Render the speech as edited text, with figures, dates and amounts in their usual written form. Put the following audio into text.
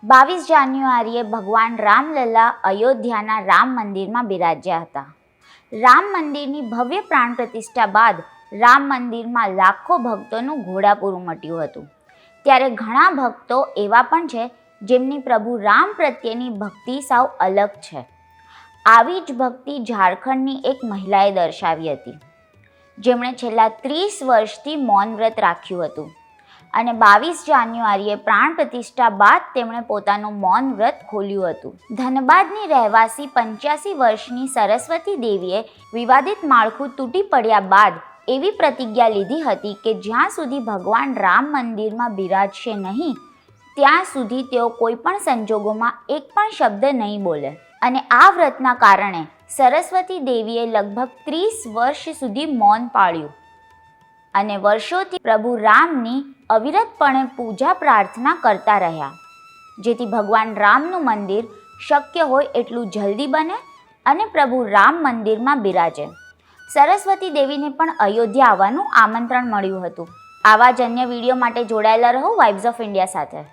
22 જાન્યુઆરીએ ભગવાન રામલલ્લા અયોધ્યાના રામ મંદિરમાં બિરાજ્યા હતા. રામ મંદિરની ભવ્ય પ્રાણ પ્રતિષ્ઠા બાદ રામ મંદિરમાં લાખો ભક્તોનું ઘોડાપૂર ઉમટ્યું હતું. ત્યારે ઘણા ભક્તો એવા પણ છે જેમની પ્રભુ રામ પ્રત્યેની ભક્તિ સાવ અલગ છે. આવી જ ભક્તિ ઝારખંડની એક મહિલાએ દર્શાવી હતી, જેમણે છેલ્લા 30 વર્ષથી મૌન વ્રત રાખ્યું હતું અને 22 જાન્યુઆરીએ પ્રાણ પ્રતિષ્ઠા બાદ તેમણે પોતાનું મૌન વ્રત ખોલ્યું હતું. ધનબાદની રહેવાસી 85 વર્ષની સરસ્વતી દેવીએ વિવાદિત માળખું તૂટી પડ્યા બાદ એવી પ્રતિજ્ઞા લીધી હતી કે જ્યાં સુધી ભગવાન રામ મંદિરમાં બિરાજશે નહીં ત્યાં સુધી તેઓ કોઈ પણ સંજોગોમાં એક પણ શબ્દ નહીં બોલે. અને આ વ્રતના કારણે સરસ્વતી દેવીએ લગભગ 30 વર્ષ સુધી મૌન પાળ્યું અને વર્ષોથી પ્રભુ રામની અવિરતપણે પૂજા પ્રાર્થના કરતા રહ્યા, જેથી ભગવાન રામનું મંદિર શક્ય હોય એટલું જલ્દી બને અને પ્રભુ રામ મંદિરમાં બિરાજે. સરસ્વતી દેવીને પણ અયોધ્યા આવવાનું આમંત્રણ મળ્યું હતું. આવા જ અન્ય વિડીયો માટે જોડાયેલા રહો વાઇબ્સ ઓફ ઇન્ડિયા સાથે.